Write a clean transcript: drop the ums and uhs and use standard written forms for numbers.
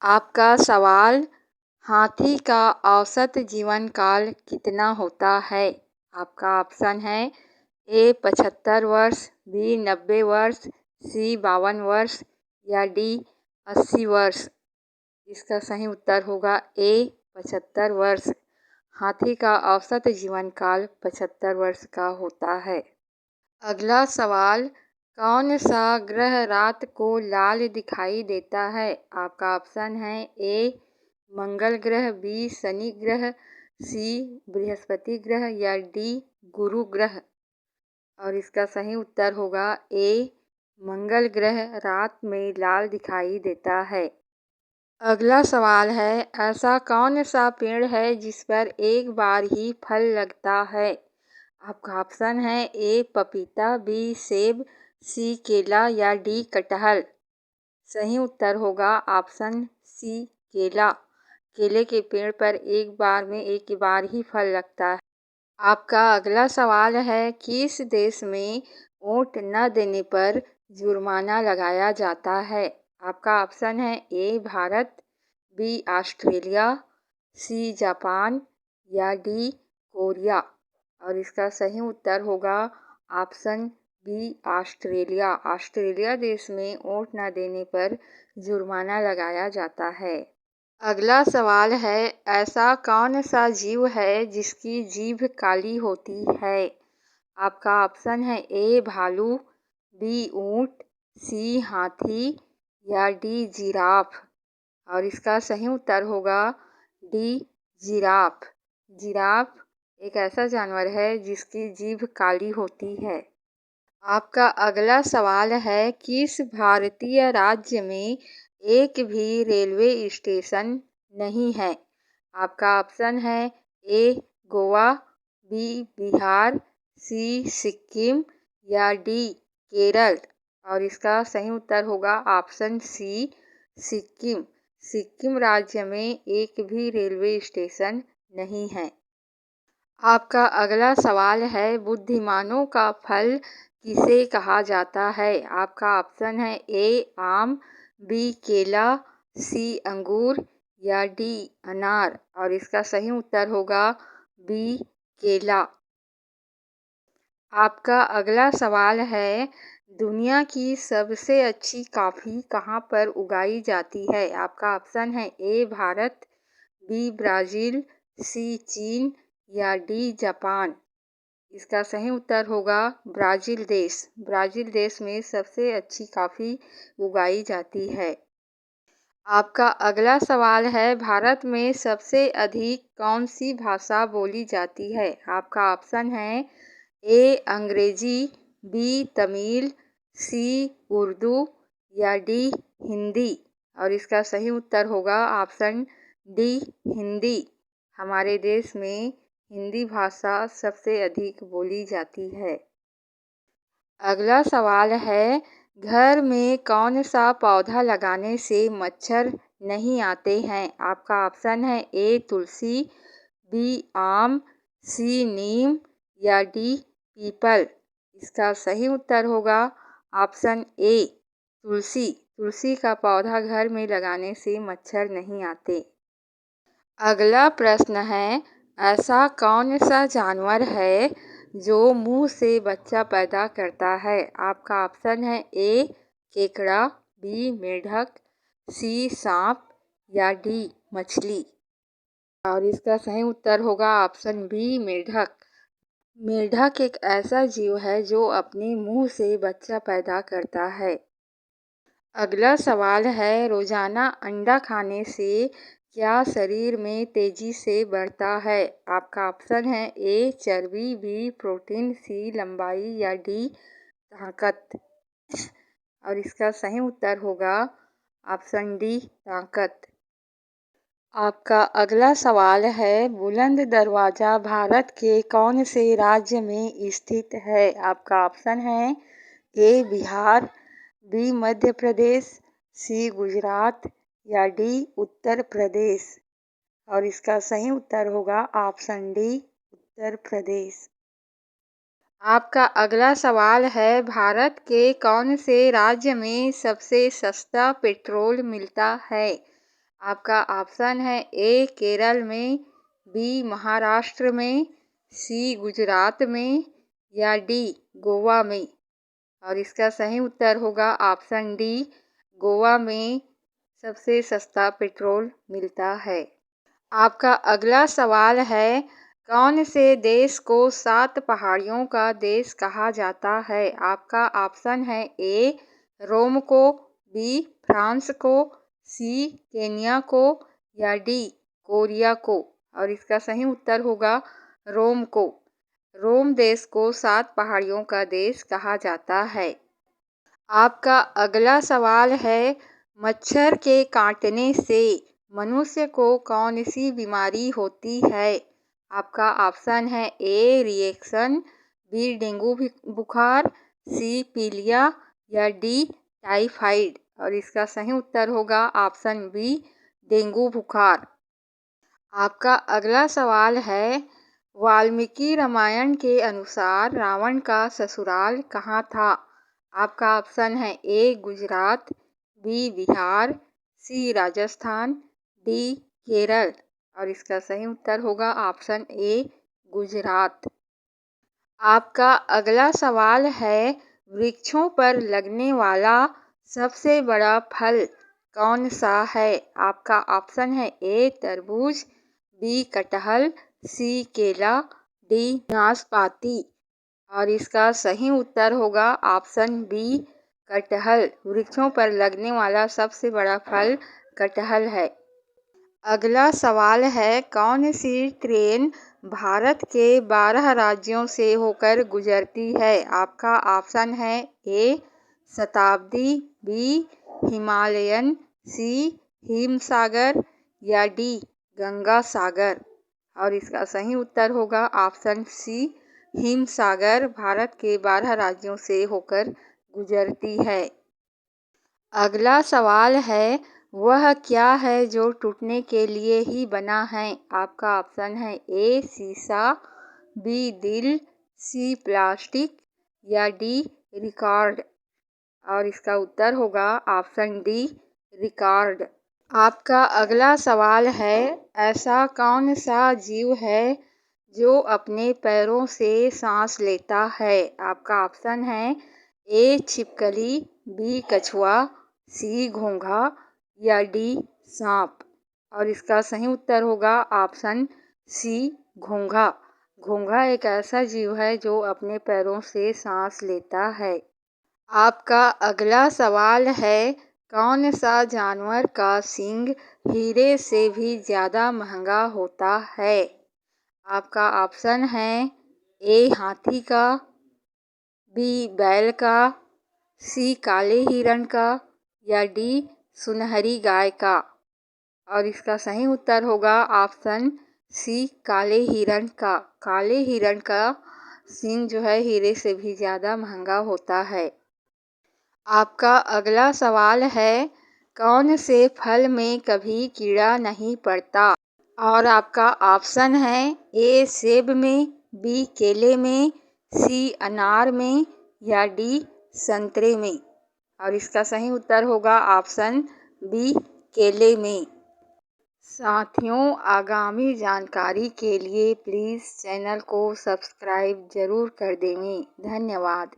आपका सवाल, हाथी का औसत जीवन काल कितना होता है? आपका ऑप्शन है ए 75 वर्ष, बी 90 वर्ष, सी 52 वर्ष या डी 80 वर्ष। इसका सही उत्तर होगा ए 75 वर्ष। हाथी का औसत जीवन काल 75 वर्ष का होता है। अगला सवाल, कौन सा ग्रह रात को लाल दिखाई देता है? आपका ऑप्शन है ए मंगल ग्रह, बी शनि ग्रह, सी बृहस्पति ग्रह या डी गुरु ग्रह। और इसका सही उत्तर होगा ए मंगल ग्रह रात में लाल दिखाई देता है। अगला सवाल है, ऐसा कौन सा पेड़ है जिस पर एक बार ही फल लगता है? आपका ऑप्शन है ए पपीता, बी सेब, सी केला या डी कटहल। सही उत्तर होगा ऑप्शन सी केला। केले के पेड़ पर एक बार ही फल लगता है। आपका अगला सवाल है, किस देश में वोट न देने पर जुर्माना लगाया जाता है? आपका ऑप्शन है A Bharat, B Australia, C Japan या डी कोरिया। और इसका सही उत्तर होगा ऑप्शन बी ऑस्ट्रेलिया। ऑस्ट्रेलिया देश में वोट न देने पर जुर्माना लगाया जाता है। अगला सवाल है, ऐसा कौन सा जीव है जिसकी जीभ काली होती है? आपका ऑप्शन है ए भालू, बी ऊंट, सी हाथी या डी जिराफ। और इसका सही उत्तर होगा डी जिराफ। जिराफ एक ऐसा जानवर है जिसकी जीभ काली होती है। आपका अगला सवाल है, किस भारतीय राज्य में एक भी रेलवे स्टेशन नहीं है? आपका ऑप्शन है ए गोवा, बी बिहार, सी सिक्किम या डी केरल। और इसका सही उत्तर होगा ऑप्शन सी सिक्किम। सिक्किम राज्य में एक भी रेलवे स्टेशन नहीं है। आपका अगला सवाल है, बुद्धिमानों का फल किसे कहा जाता है? आपका ऑप्शन है ए आम, बी केला, सी अंगूर या डी अनार। और इसका सही उत्तर होगा बी केला। आपका अगला सवाल है, दुनिया की सबसे अच्छी कॉफ़ी कहाँ पर उगाई जाती है? आपका ऑप्शन है ए भारत, बी ब्राज़ील, सी चीन या डी जापान। इसका सही उत्तर होगा ब्राज़ील देश। ब्राज़ील देश में सबसे अच्छी कॉफ़ी उगाई जाती है। आपका अगला सवाल है, भारत में सबसे अधिक कौन सी भाषा बोली जाती है? आपका ऑप्शन है ए अंग्रेजी, बी तमिल, सी उर्दू या डी हिंदी। और इसका सही उत्तर होगा ऑप्शन डी हिंदी। हमारे देश में हिंदी भाषा सबसे अधिक बोली जाती है। अगला सवाल है, घर में कौन सा पौधा लगाने से मच्छर नहीं आते हैं? आपका ऑप्शन है ए तुलसी, बी आम, सी नीम या डी पीपल। इसका सही उत्तर होगा ऑप्शन ए तुलसी। तुलसी का पौधा घर में लगाने से मच्छर नहीं आते। अगला प्रश्न है, ऐसा कौन सा जानवर है जो मुंह से बच्चा पैदा करता है? आपका ऑप्शन है ए केकड़ा, बी मेढक, सी सांप या डी मछली। और इसका सही उत्तर होगा ऑप्शन बी मेढक। मेढक एक ऐसा जीव है जो अपने मुंह से बच्चा पैदा करता है। अगला सवाल है, रोजाना अंडा खाने से क्या शरीर में तेजी से बढ़ता है? आपका ऑप्शन है ए चर्बी, बी प्रोटीन, सी लंबाई या डी ताकत। और इसका सही उत्तर होगा ऑप्शन डी ताकत। आपका अगला सवाल है, बुलंद दरवाजा भारत के कौन से राज्य में स्थित है? आपका ऑप्शन है ए बिहार, बी मध्य प्रदेश, सी गुजरात या डी उत्तर प्रदेश। और इसका सही उत्तर होगा ऑप्शन डी उत्तर प्रदेश। आपका अगला सवाल है, भारत के कौन से राज्य में सबसे सस्ता पेट्रोल मिलता है? आपका ऑप्शन है ए केरल में, बी महाराष्ट्र में, सी गुजरात में या डी गोवा में। और इसका सही उत्तर होगा ऑप्शन डी, गोवा में सबसे सस्ता पेट्रोल मिलता है। आपका अगला सवाल है, कौन से देश को 7 पहाड़ियों का देश कहा जाता है? आपका ऑप्शन है ए रोम को, बी फ्रांस को, सी केन्या को या डी कोरिया को। और इसका सही उत्तर होगा रोम को। रोम देश को 7 पहाड़ियों का देश कहा जाता है। आपका अगला सवाल है, मच्छर के काटने से मनुष्य को कौन सी बीमारी होती है? आपका ऑप्शन है ए रिएक्शन, बी डेंगू बुखार, सी पीलिया या डी टाइफाइड। और इसका सही उत्तर होगा ऑप्शन बी डेंगू बुखार। आपका अगला सवाल है, वाल्मीकि रामायण के अनुसार रावण का ससुराल कहाँ था? आपका ऑप्शन है ए गुजरात, बी बिहार, सी राजस्थान, डी केरल। और इसका सही उत्तर होगा ऑप्शन ए गुजरात। आपका अगला सवाल है, वृक्षों पर लगने वाला सबसे बड़ा फल कौन सा है? आपका ऑप्शन है ए तरबूज, बी कटहल, सी केला, डी नाशपाती। और इसका सही उत्तर होगा ऑप्शन बी कटहल। वृक्षों पर लगने वाला सबसे बड़ा फल कटहल है। अगला सवाल है, कौन सी ट्रेन भारत के 12 राज्यों से होकर गुजरती है? आपका ऑप्शन है ए शताब्दी, बी हिमालयन, सी हिमसागर या डी गंगा सागर। और इसका सही उत्तर होगा ऑप्शन सी हिमसागर भारत के 12 राज्यों से होकर गुजरती है। अगला सवाल है, वह क्या है जो टूटने के लिए ही बना है? आपका ऑप्शन है ए शीशा, बी दिल, सी प्लास्टिक या डी रिकॉर्ड। और इसका उत्तर होगा ऑप्शन डी रिकॉर्ड। आपका अगला सवाल है, ऐसा कौन सा जीव है जो अपने पैरों से सांस लेता है? आपका ऑप्शन है ए छिपकली, बी कछुआ, सी घोंघा या डी सांप। और इसका सही उत्तर होगा ऑप्शन सी घोंघा। घोंघा एक ऐसा जीव है जो अपने पैरों से सांस लेता है। आपका अगला सवाल है, कौन सा जानवर का सींग हीरे से भी ज़्यादा महंगा होता है? आपका ऑप्शन है ए हाथी का, बी बैल का, सी काले हिरण का या डी सुनहरी गाय का। और इसका सही उत्तर होगा ऑप्शन सी काले हिरण का। काले हिरण का सींग जो है हीरे से भी ज़्यादा महंगा होता है। आपका अगला सवाल है, कौन से फल में कभी कीड़ा नहीं पड़ता? और आपका ऑप्शन है ए सेब में, बी केले में, सी अनार में या डी संतरे में। और इसका सही उत्तर होगा ऑप्शन बी केले में। साथियों, आगामी जानकारी के लिए प्लीज़ चैनल को सब्सक्राइब ज़रूर कर देंगे। धन्यवाद।